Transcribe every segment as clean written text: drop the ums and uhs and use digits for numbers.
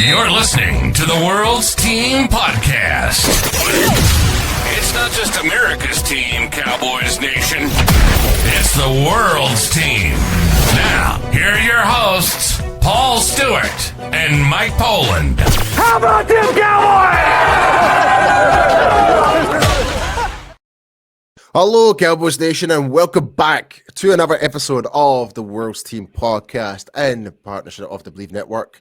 You're listening to the World's Team Podcast. It's not just America's team, Cowboys Nation. It's the world's team. Now, here are your hosts, Paul Stewart and Mike Poland. How about them Cowboys? Hello, Cowboys Nation, and welcome back to another episode of the World's Team Podcast in partnership of the Believe Network.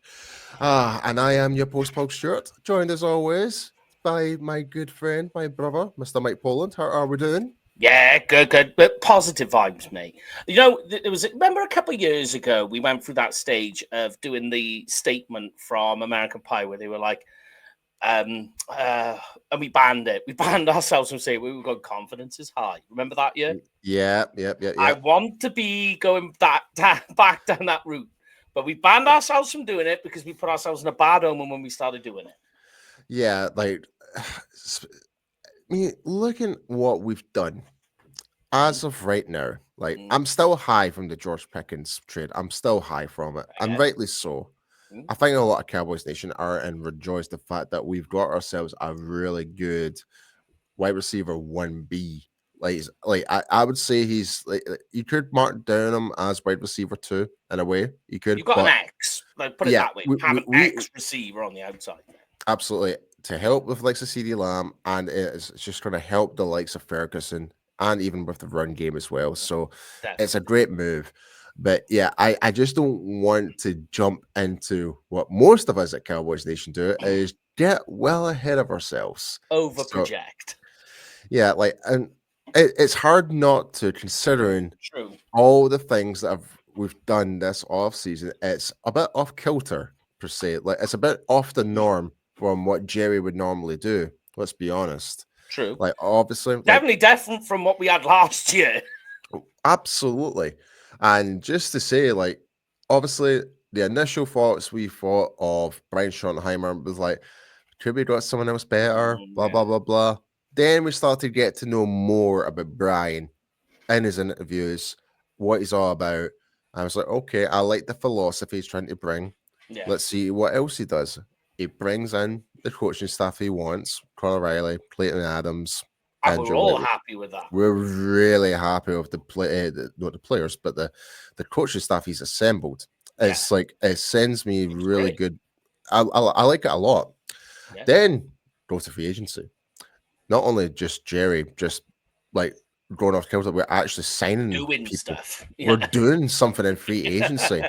And I am your host, Paul Stewart, joined as always by my good friend, my brother, Mr. Mike Poland. How are we doing? Yeah, good. But positive vibes, mate. You know, remember a couple of years ago, we went through that stage of doing the statement from American Pie where they were like, and we banned it. We banned ourselves from saying we got confidence is high. Remember that year? Yeah. I want to be going back down that route, but we banned ourselves from doing it because we put ourselves in a bad omen when we started doing it. Yeah, like, I mean, looking what we've done as of right now, like, I'm still high from the George Pickens trade. I'm still high from it, and rightly so. I think a lot of Cowboys Nation are and rejoice the fact that we've got ourselves a really good wide receiver 1B. Like I would say he's like you could mark down him as wide receiver 2 in a way. You could. You've got an X. Like put it that way. Have an X receiver on the outside. Absolutely, to help with likes of CD Lamb, and it's just going to help the likes of Ferguson and even with the run game as well. So It's a great move. But yeah, I just don't want to jump into what most of us at Cowboys Nation do is get well ahead of ourselves. Overproject. Yeah, like, and it's hard not to, considering all the things that we've done this off season. It's a bit off kilter per se. Like, it's a bit off the norm from what Jerry would normally do. Let's be honest. True. Like, obviously, definitely different from what we had last year. Absolutely. And just to say, like, obviously, the initial thoughts we thought of Brian Schottenheimer was like, could we got someone else better? Blah, blah, blah, blah. Then we started to get to know more about Brian in his interviews, what he's all about. I was like, okay, I like the philosophy he's trying to bring. Yeah. Let's see what else he does. He brings in the coaching staff he wants, Conor Riley, Clayton Adams. And we're all happy with that. We're really happy with not the players, but the coaching staff he's assembled. It's like, it sends me really good. I like it a lot. Yeah. Then go to free agency. Not only just Jerry, just like going off kilter, we're actually signing doing people. Stuff. Yeah. We're doing something in free agency.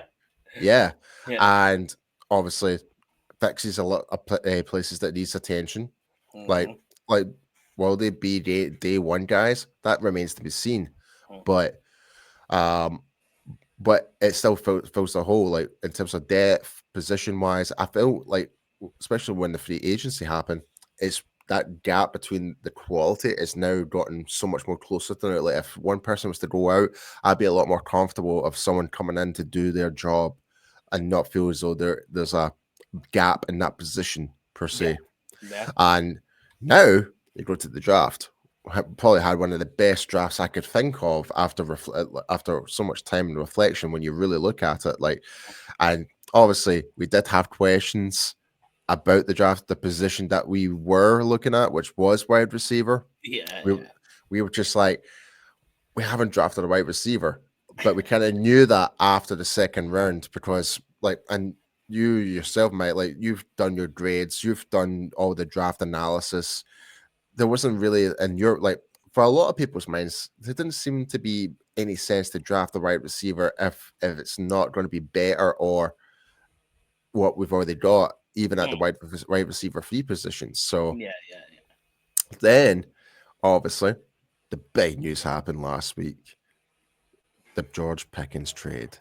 yeah. And obviously fixes a lot of places that needs attention. Like will they be day one guys? That remains to be seen. But it still fills the hole. Like, in terms of depth, position wise, I feel like, especially when the free agency happened, it's that gap between the quality is now gotten so much more closer to it. Like, if one person was to go out, I'd be a lot more comfortable of someone coming in to do their job and not feel as though there's a gap in that position per se. Yeah. And now you go to the draft. Probably had one of the best drafts I could think of after so much time and reflection when you really look at it. Like, and obviously we did have questions about the draft, the position that we were looking at, which was wide receiver. We were just like, we haven't drafted a wide receiver, but we kind of knew that after the second round because, like, and you yourself, mate, like, you've done your grades, you've done all the draft analysis. There wasn't really, and you're like, for a lot of people's minds, there didn't seem to be any sense to draft the wide receiver if it's not going to be better or what we've already got, even at the wide receiver free position. So then, obviously, the big news happened last week. The George Pickens trade.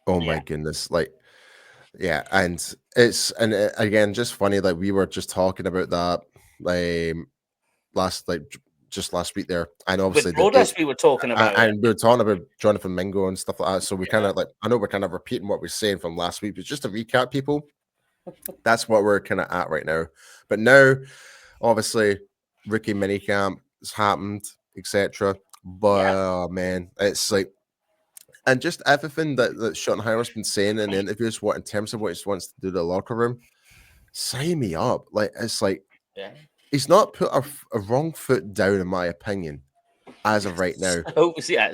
Oh my goodness. Like, yeah. And again, just funny, like, we were just talking about that, last week there, and obviously we were talking about and we were talking about Jonathan Mingo and stuff like that. So we kind of, like, I know we're kind of repeating what we're saying from last week, but just to recap, people, that's what we're kind of at right now. But now, obviously, rookie minicamp has happened, etc. But man, it's like And just everything that Schottenheimer's been saying in the interviews, what in terms of what he wants to do to the locker room, sign me up. Like, it's like, he's not put a wrong foot down, in my opinion, as of right now.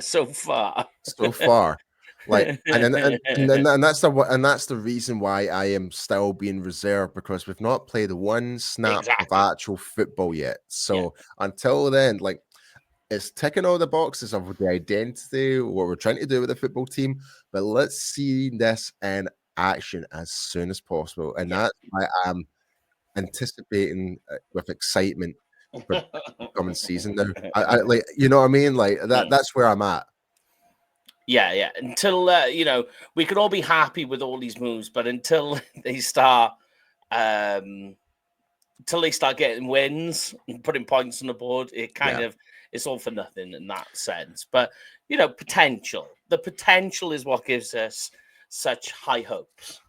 So far. So far. Like, and that's the reason why I am still being reserved, because we've not played one snap of actual football yet. So until then, like, it's ticking all the boxes of the identity, what we're trying to do with the football team, but let's see this in action as soon as possible. And that's why I'm anticipating with excitement for the coming season now. I like, you know what I mean? Like that's where I'm at. Yeah. Until we could all be happy with all these moves, but until they start getting wins and putting points on the board, it kind of it's all for nothing in that sense. But potential. The potential is what gives us such high hopes.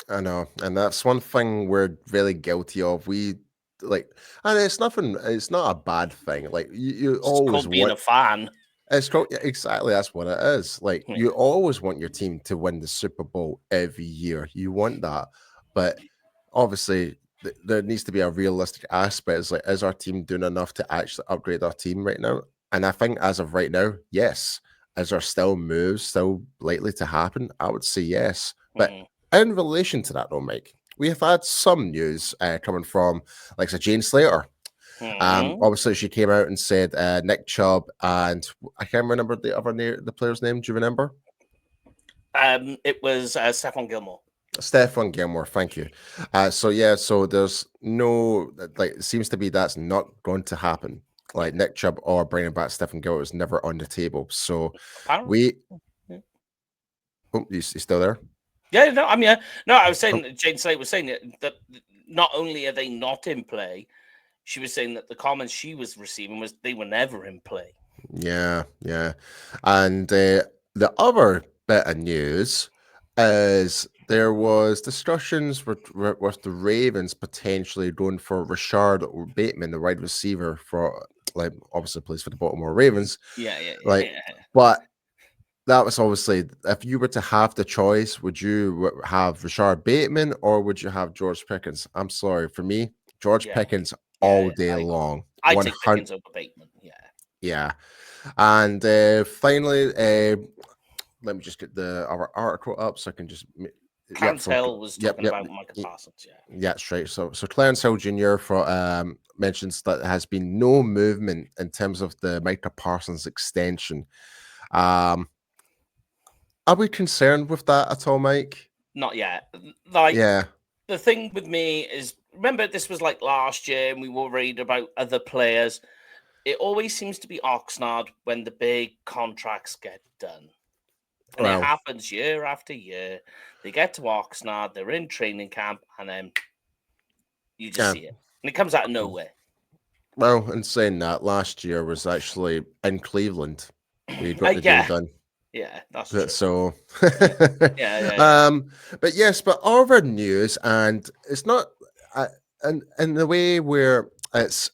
I know, and that's one thing we're really guilty of. We like, and it's nothing. It's not a bad thing. Like you always called being a fan. It's called, exactly, that's what it is. Like you always want your team to win the Super Bowl every year. You want that, but obviously there needs to be a realistic aspect. It's like, is our team doing enough to actually upgrade our team right now? And I think as of right now, yes. Is there still moves still likely to happen? I would say yes, but. In relation to that, though, Mike, we have had some news coming from, like, Jane Slater. Obviously, she came out and said Nick Chubb, and I can't remember the player's name. Do you remember? It was Stephon Gilmore. Stephon Gilmore, thank you. So there's no, like, it seems to be that's not going to happen. Like, Nick Chubb or bringing back Stephon Gilmore is never on the table. So apparently. Oh, you still there? Yeah, no, I mean, no, I was saying that Jane Slater was saying that not only are they not in play, she was saying that the comments she was receiving was they were never in play. Yeah. And the other bit of news is there was discussions with the Ravens potentially going for Rashod Bateman, the wide receiver for, like, obviously plays for the Baltimore Ravens. But that was obviously, if you were to have the choice, would you have Rashod Bateman or would you have George Pickens? I'm sorry, for me, George Pickens all day long. I take Pickens over Bateman. Yeah. And finally, let me just get our article up so I can just. Clarence Hill was talking about Micah Parsons. Yeah, that's right. So Clarence Hill Jr. mentions that there has been no movement in terms of the Micah Parsons extension. Are we concerned with that at all, Mike? Not yet. The thing with me is, remember, this was like last year and we were worried about other players. It always seems to be Oxnard when the big contracts get done. And it happens year after year. They get to Oxnard, they're in training camp, and then you just see it. And it comes out of nowhere. Well, in saying that, last year was actually in Cleveland. We got the deal done. Yeah, that's true. So, but yes, but other news, and it's not, in the way where it's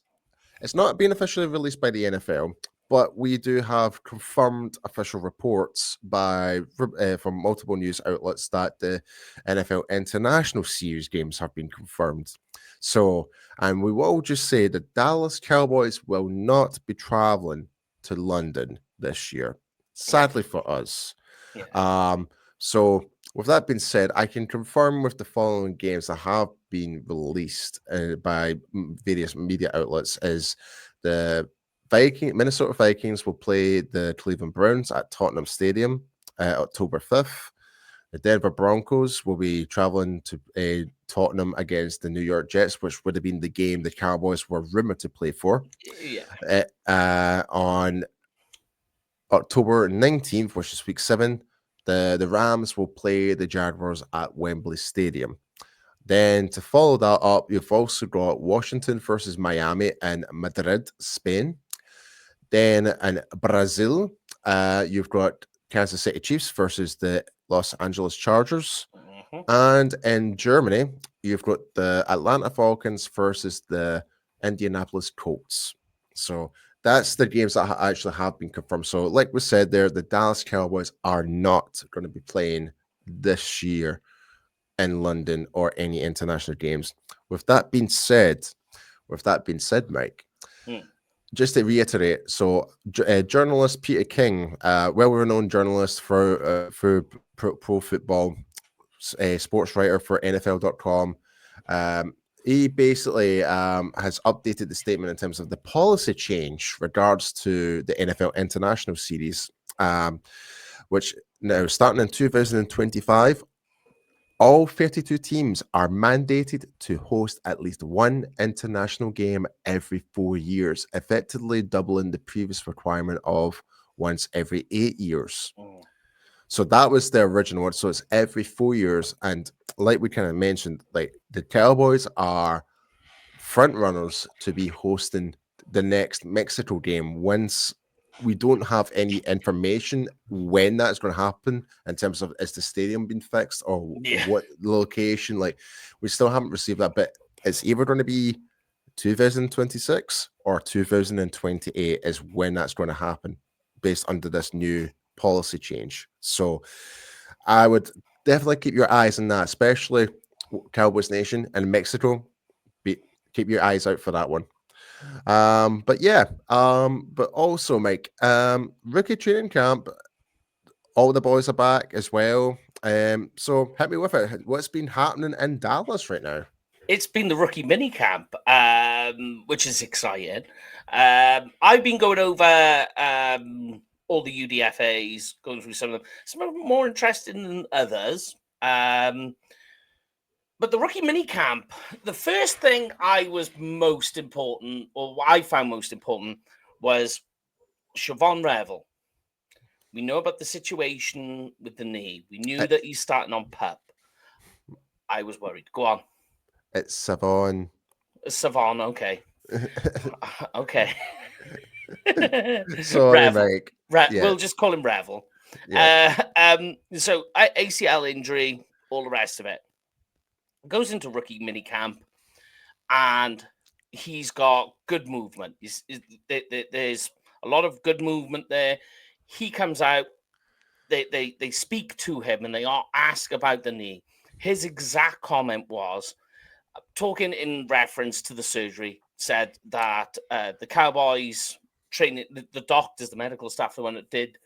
not being officially released by the NFL, but we do have confirmed official reports from multiple news outlets that the NFL International Series games have been confirmed. So, and we will just say the Dallas Cowboys will not be traveling to London this year, sadly for us. So with that being said, I can confirm with the following games that have been released by various media outlets is the Minnesota Vikings will play the Cleveland Browns at Tottenham Stadium October 5th. The Denver Broncos will be traveling to Tottenham against the New York Jets, which would have been the game the Cowboys were rumored to play for. On October 19th, which is week 7, the Rams will play the Jaguars at Wembley Stadium. Then to follow that up, you've also got Washington versus Miami in Madrid, Spain. Then in Brazil, you've got Kansas City Chiefs versus the Los Angeles Chargers. And in Germany, you've got the Atlanta Falcons versus the Indianapolis Colts. So that's the games that actually have been confirmed. So, like we said there, the Dallas Cowboys are not going to be playing this year in London or any international games. With that being said, Mike, Hmm. just to reiterate, so journalist Peter King, well-renowned journalist for pro football, sports writer for NFL.com. He basically has updated the statement in terms of the policy change regards to the NFL International Series, which now starting in 2025, all 32 teams are mandated to host at least one international game every 4 years, effectively doubling the previous requirement of once every 8 years. Hmm. So that was the original one. So it's every 4 years. And like we kind of mentioned, like the Cowboys are front runners to be hosting the next Mexico game once we don't have any information when that's going to happen in terms of is the stadium being fixed or Yeah. what location. Like we still haven't received that, but it's either going to be 2026 or 2028 is when that's going to happen based under this new policy change. So I would definitely keep your eyes on that, especially Cowboys Nation and Mexico. Keep your eyes out for that one. But also, Mike, rookie training camp, all the boys are back as well. So hit me with it. What's been happening in Dallas right now? It's been the rookie mini camp, which is exciting. I've been going over all the UDFAs, going through some of them. Some of them more interesting than others. But the rookie mini camp, the first thing I was most important, or what I found most important, was Siobhan Revel. We know about the situation with the knee. We knew that he's starting on PUP. I was worried. Go on. It's Savon. Savon, okay. Okay. Sorry, Revel. Mike. Yeah. We'll just call him Revel. Yeah. So ACL injury, all the rest of it. Goes into rookie mini camp, and he's got good movement. There's a lot of good movement there. He comes out. They speak to him and they ask about the knee. His exact comment was, talking in reference to the surgery, said that the Cowboys training, the doctors, the medical staff, the one that did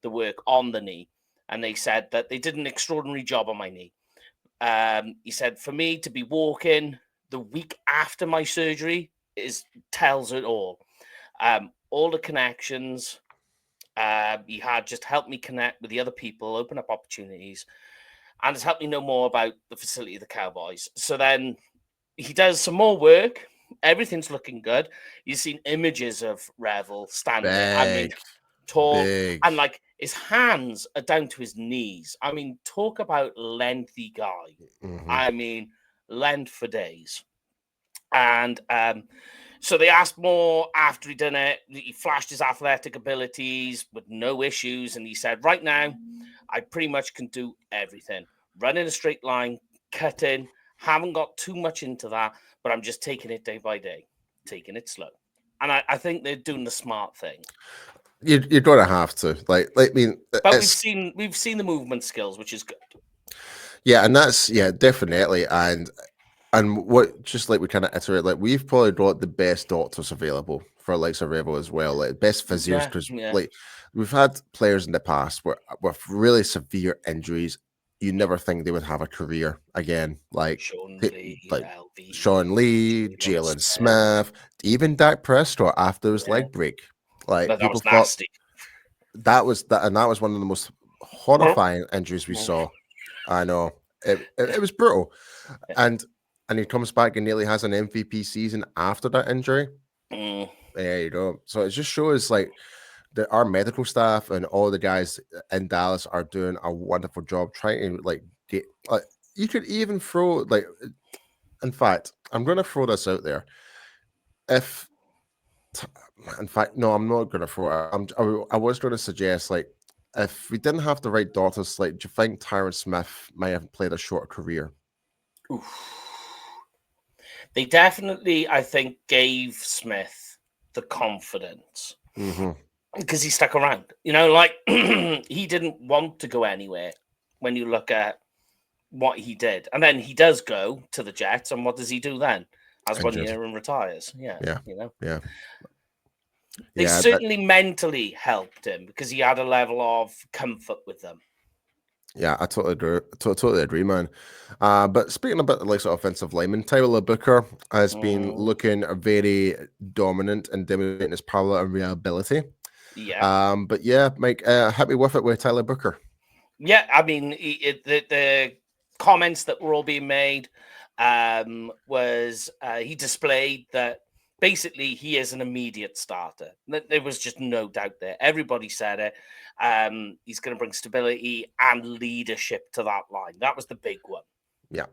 the work on the knee, and they said that they did an extraordinary job on my knee. He said, for me to be walking the week after my surgery tells it all. All the connections he had just helped me connect with the other people, open up opportunities, and has helped me know more about the facility of the Cowboys. So then he does some more work. Everything's looking good. You've seen images of Revel standing there. I mean, tall, and like his hands are down to his knees. I mean, talk about lengthy guy. Mhm. I mean, length for days. And so they asked more after he done it. He flashed his athletic abilities with no issues. And he said, right now, I pretty much can do everything. Run in a straight line, cutting. Haven't got too much into that, but I'm just taking it day by day, taking it slow. And I think they're doing the smart thing. You're gonna have to I mean, but we've seen the movement skills, which is good. Yeah, and that's definitely, and what just like we kind of iterate, like we've probably got the best doctors available for likes of Revel as well, like best physios, because like we've had players in the past with really severe injuries. You never think they would have a career again, like Sean Lee, Jalen Smith, even Dak Prescott after his leg break. Like that people was thought nasty. that was one of the most horrifying injuries we saw. I know it was brutal, and he comes back and nearly has an MVP season after that injury. There you go. So it just shows like our medical staff and all the guys in Dallas are doing a wonderful job trying to like get. You could even throw like. In fact, I'm going to throw this out there. In fact, no, I'm not going to throw it. I was going to suggest like if we didn't have the right doctors, like do you think Tyron Smith might have played a shorter career? Oof. They definitely, I think, gave Smith the confidence Mm-hmm. because he stuck around. You know, like he didn't want to go anywhere when you look at what he did. And then he does go to the Jets, and what does he do then? Has 1 year and retires. Yeah. You know. Yeah. They certainly mentally helped him because he had a level of comfort with them. Yeah, I totally agree. Totally agree, man. But speaking about like sort of offensive lineman, Tyler Booker has been looking very dominant and demonstrating his power and reliability. Yeah. But yeah, Mike, happy with it with Tyler Booker. Yeah, I mean, the comments that were all being made was he displayed that basically he is an immediate starter. There was just no doubt there. Everybody said it. He's going to bring stability and leadership to that line. That was the big one. Yeah.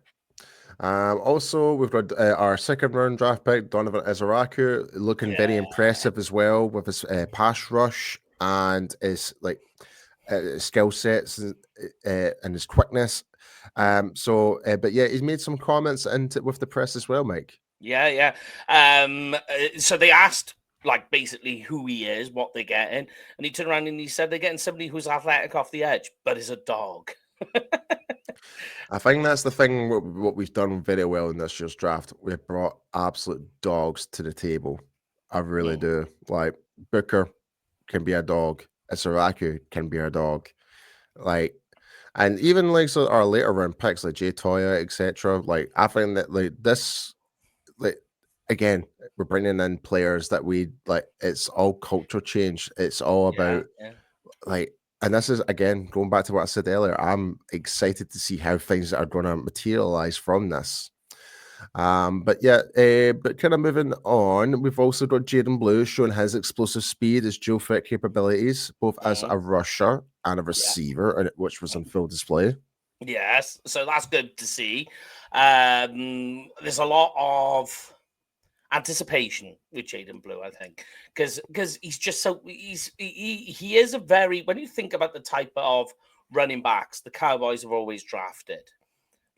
Also, we've got our second round draft pick, Donovan Ezaraku, looking very impressive as well with his pass rush and his like skill sets and his quickness. But yeah, he's made some comments with the press as well, Mike. Yeah. So they asked, like, basically who he is, what they're getting, and he turned around and he said they're getting somebody who's athletic off the edge, but is a dog. I think that's the thing. What we've done very well in this year's draft, we've brought absolute dogs to the table. I really do. Like Booker can be a dog. Ezaraku can be a dog. Like, and even like so our later round picks like Jay Toya, etc. Like, I think that like this, like again, we're bringing in players that we like. It's all culture change. It's all about like. And this is, again, going back to what I said earlier, I'm excited to see how things are going to materialize from this. But kind of moving on, we've also got Jaden Blue showing his explosive speed, his dual threat capabilities, both as a rusher and a receiver, which was on full display. Yes, so that's good to see. There's a lot of anticipation with Jaden Blue, I think, because he's just so he is a very, when you think about the type of running backs the Cowboys have always drafted,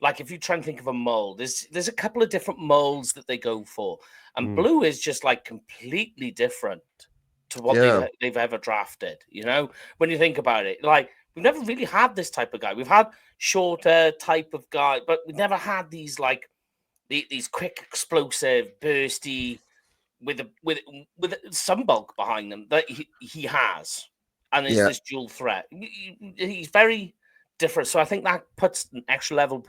like if you try and think of a mold, there's a couple of different molds that they go for, and Blue is just like completely different to what they've ever drafted. You know, when you think about it, like we've never really had this type of guy. We've had shorter type of guy, but we've never had these like these quick, explosive, bursty, with some bulk behind them that he has, and is this dual threat. He's very different, so I think that puts an extra level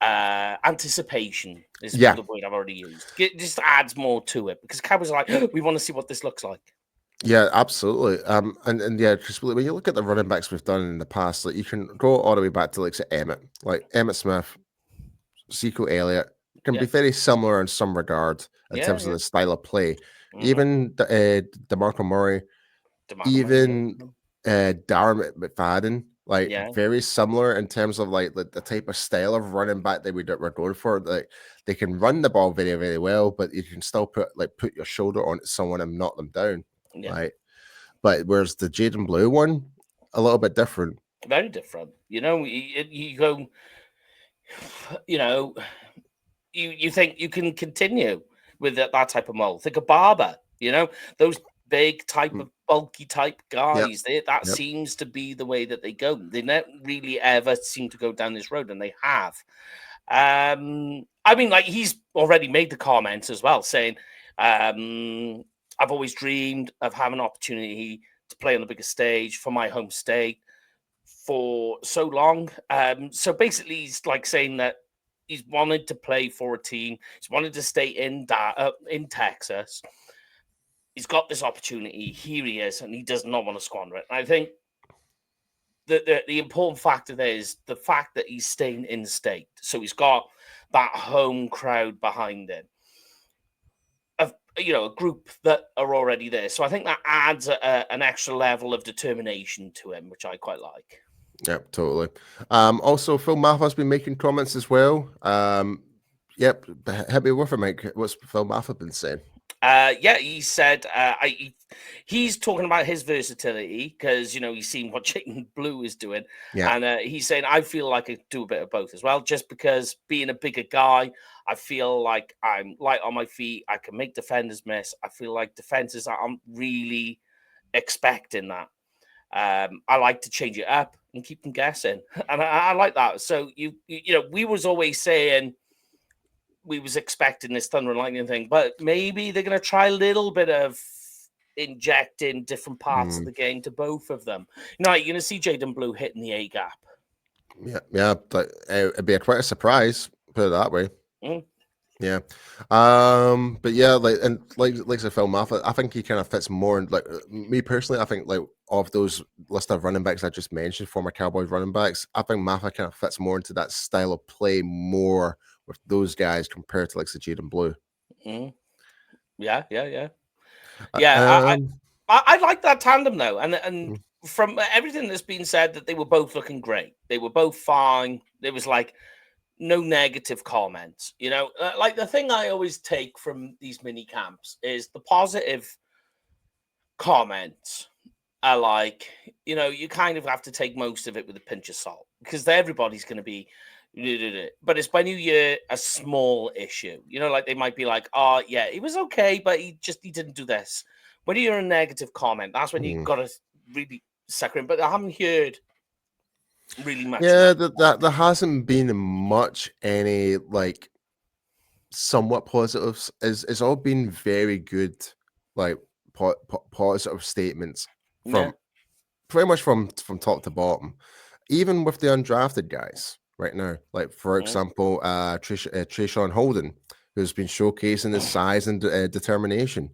anticipation is the word I've already used. It just adds more to it because Cowboys are like, we want to see what this looks like. Yeah, absolutely. And yeah, because when you look at the running backs we've done in the past, like you can go all the way back to like say Emmitt Smith, Ezekiel Elliott can be very similar in some regard in terms of the style of play. Even DeMarco Murray, Darren McFadden, very similar in terms of like the type of style of running back that we're going for. Like they can run the ball very, very well, but you can still put your shoulder onto someone and knock them down. Right. But whereas the Jaden Blue one, a little bit different. Very different. You know, you go, you know, you think you can continue with that type of mold. Think of Barber, you know, those big type of bulky type guys. That seems to be the way that they go. They don't really ever seem to go down this road, and they have. I mean, like he's already made the comments as well, saying, I've always dreamed of having an opportunity to play on the biggest stage for my home state for so long. So basically, he's like saying that he's wanted to play for a team. He's wanted to stay in Texas. He's got this opportunity. Here he is, and he does not want to squander it. And I think the important factor there is the fact that he's staying in state. So he's got that home crowd behind him. A group that are already there. So I think that adds an extra level of determination to him, which I quite like. Yeah, totally. Also, Phil Mafa's been making comments as well. Happy with him, Mike. What's Phil Mafa been saying? He said he's talking about his versatility because, he's seen what Jaden Blue is doing. Yeah. And he's saying, I feel like I do a bit of both as well, just because being a bigger guy, I feel like I'm light on my feet. I can make defenders miss. I feel like defenses, I'm really expecting that. I like to change it up and keep them guessing. And I like that. So, we was always saying, we was expecting this thunder and lightning thing, but maybe they're going to try a little bit of injecting different parts of the game to both of them. You're going to see Jaden Blue hitting the A gap. Yeah, but it'd be quite a surprise, put it that way. Yeah, but yeah, like I Phil Mafa, I think he kind of fits more. And like me personally, I think like of those list of running backs I just mentioned, former Cowboys running backs, I think Mafa kind of fits more into that style of play more with those guys compared to like the Jaden Blue. Yeah. I like that tandem though, and from everything that's been said, that they were both looking great. They were both fine. There was like no negative comments. Like the thing I always take from these mini camps is the positive comments are like, you kind of have to take most of it with a pinch of salt because everybody's going to be. But it's when you hear a small issue, like they might be like, oh yeah, he was okay, but he didn't do this. When you hear a negative comment, that's when you got to really sucker in. But I haven't heard really much. Yeah, that there hasn't been much any like somewhat positives. It's all been very good, like positive statements from pretty much from top to bottom, even with the undrafted guys. Right now, like for example, Rashod Holden, who's been showcasing his size and determination,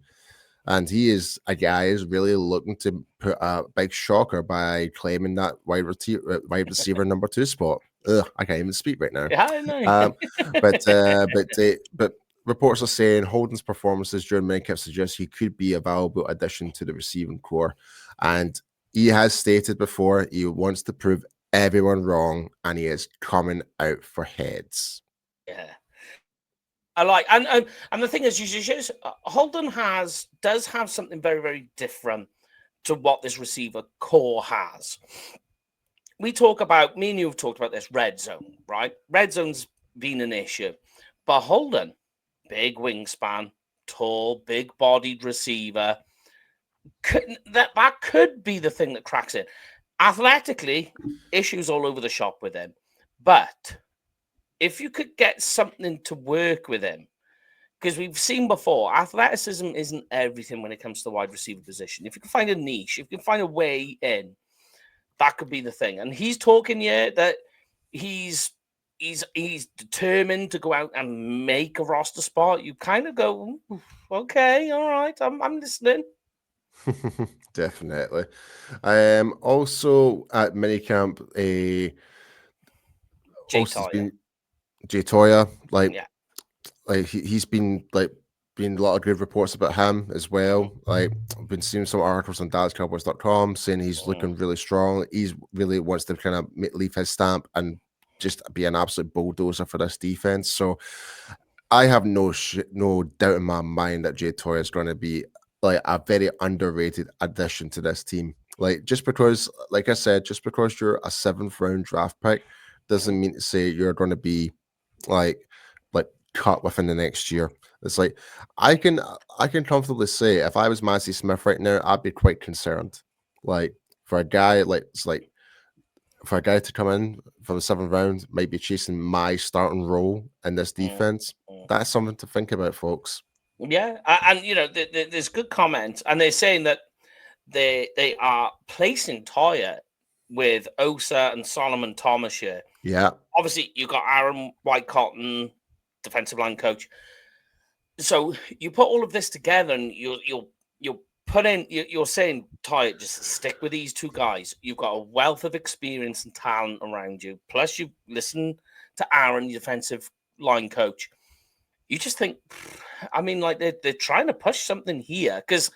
and he is a guy who's really looking to put a big shocker by claiming that wide receiver number 2 spot. I can't even speak right now. Yeah, I know. But reports are saying Holden's performances during minicamp suggest he could be a valuable addition to the receiving core, and he has stated before he wants to prove everyone wrong, and he is coming out for heads. Yeah, I like, and the thing is, Holden does have something very, very different to what this receiver core has. Me and you have talked about this red zone, right? Red zone's been an issue, but Holden, big wingspan, tall, big-bodied receiver, that could be the thing that cracks it. Athletically, issues all over the shop with him. But if you could get something to work with him, because we've seen before, athleticism isn't everything when it comes to the wide receiver position. If you can find a niche, if you can find a way in, that could be the thing. And he's talking that he's determined to go out and make a roster spot. You kind of go, okay, all right, I'm listening. Definitely. Also at minicamp, Jay Toya, like he's been like been a lot of good reports about him as well. Like I've been seeing some articles on DallasCowboys.com saying he's looking really strong. He's really wants to kind of leave his stamp and just be an absolute bulldozer for this defense. So I have no doubt in my mind that Jay Toya is going to be like a very underrated addition to this team. Like just because, like I said, just because you're a 7th round draft pick doesn't mean to say you're going to be like cut within the next year. It's like I can comfortably say if I was Mazi Smith right now, I'd be quite concerned. Like for a guy for a guy to come in from the 7th round, might be chasing my starting role in this defense. That's something to think about, folks. Yeah, and there's good comments, and they're saying that they are placing Toya with Osa and Solomon Thomas here. Yeah, obviously you got Aaron White-Cotton, defensive line coach. So you put all of this together, and you're saying, Toya, just stick with these 2 guys. You've got a wealth of experience and talent around you. Plus, you listen to Aaron, the defensive line coach. You just think, I mean, like they're trying to push something here, because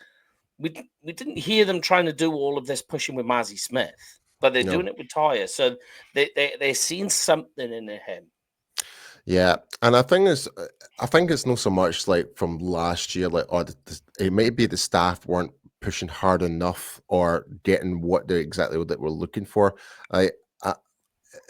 we didn't hear them trying to do all of this pushing with Mazi Smith, but they're doing it with Toya. So they're seeing something in him. Yeah, and I think it's not so much like from last year, like it may be the staff weren't pushing hard enough or getting what they exactly that we're looking for.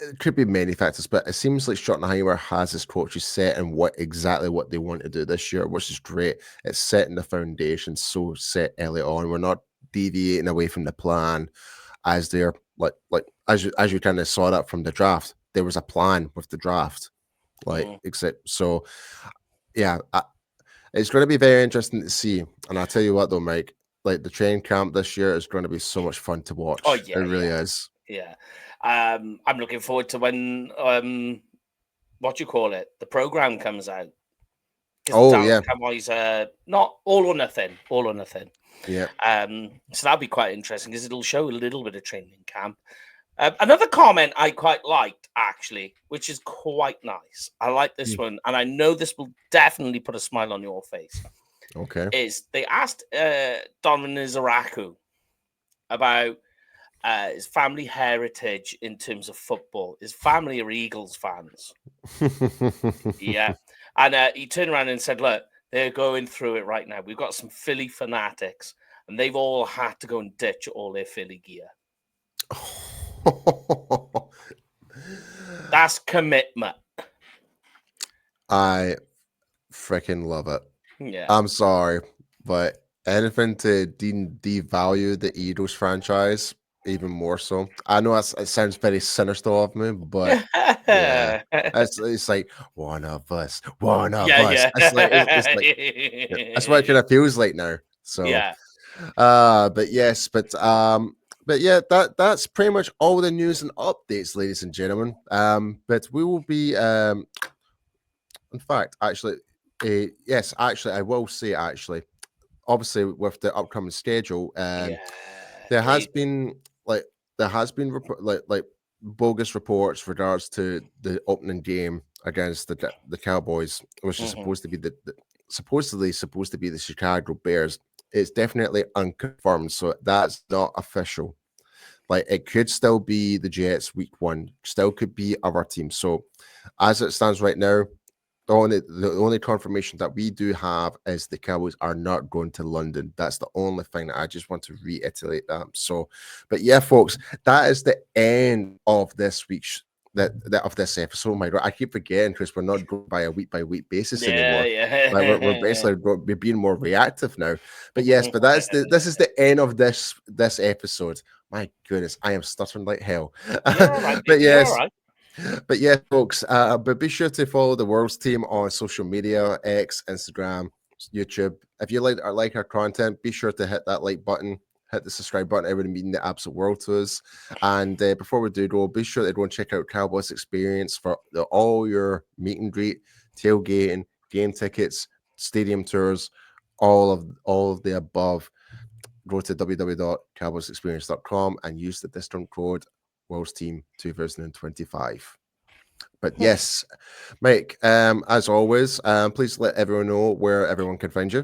It could be many factors, but it seems like Schottenheimer has his coaches set and what they want to do this year, which is great. It's setting the foundation so set early on. We're not deviating away from the plan as they're as you kind of saw that from the draft. There was a plan with the draft, except so. Yeah, it's going to be very interesting to see. And I'll tell you what, though, Mike, like the training camp this year is going to be so much fun to watch. Oh yeah, it really is. Yeah. I'm looking forward to when the program comes out. Cowboys, not all or nothing. Yeah. So that'll be quite interesting because it'll show a little bit of training camp. Another comment I quite liked, actually, which is quite nice. I like this one, and I know this will definitely put a smile on your face. Okay. Is they asked Donovan Izaraku about his family heritage in terms of football. His family are Eagles fans. Yeah. And he turned around and said, look, they're going through it right now. We've got some Philly fanatics, and they've all had to go and ditch all their Philly gear. That's commitment. I freaking love it. Yeah. I'm sorry, but anything to devalue the Eagles franchise, even more so. I know it sounds very sinister of me, but yeah, it's like one of us. Yeah. That's what it kind of feels like now. So yeah. But yeah, that's pretty much all the news and updates, ladies and gentlemen. But we will be in fact, actually, I will say obviously with the upcoming schedule, there has been bogus reports regards to the opening game against the Cowboys, which is supposed to be supposedly the Chicago Bears. It's definitely unconfirmed, so that's not official. Like, it could still be the Jets week 1, still could be our team. So as it stands right now, the only confirmation that we do have is the Cowboys are not going to London. That's the only thing that I just want to reiterate that. So, but yeah, folks, that is the end of this week's of this episode. Oh my God, I keep forgetting because we're not going by a week basis anymore. Yeah. Like we're being more reactive now. But yes, but this is the end of this episode. My goodness, I am stuttering like hell. Right, but yes. Right. But yeah, folks, but be sure to follow the World's Team on social media, X, Instagram, YouTube. If you like our content, be sure to hit that like button, hit the subscribe button. It would mean the absolute world to us. And before we do go, be sure to go and check out Cowboys Experience for all your meet and greet, tailgating, game tickets, stadium tours, all of the above. Go to www.cowboysexperience.com and use the discount code World's Team 2025. But yes, Mike, as always, please let everyone know where everyone can find you.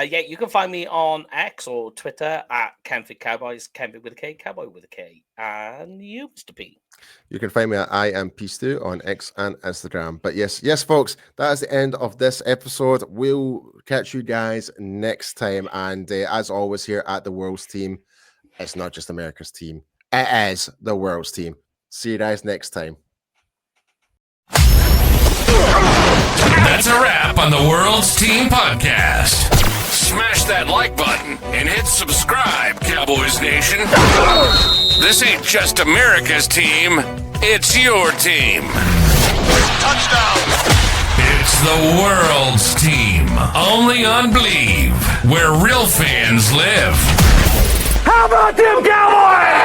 You can find me on X or Twitter at Kenfig Cowboys, Kenfig with a K, Cowboy with a K. And you, Mr. P. You can find me at I am P2 on X and Instagram. But yes, folks, that is the end of this episode. We'll catch you guys next time. And as always, here at the World's Team, it's not just America's team. It is the World's Team. See you guys next time. That's a wrap on the World's Team Podcast. Smash that like button and hit subscribe, Cowboys Nation. This ain't just America's team, it's your team. Touchdown! It's the World's Team, only on Believe, where real fans live. How about them Cowboys?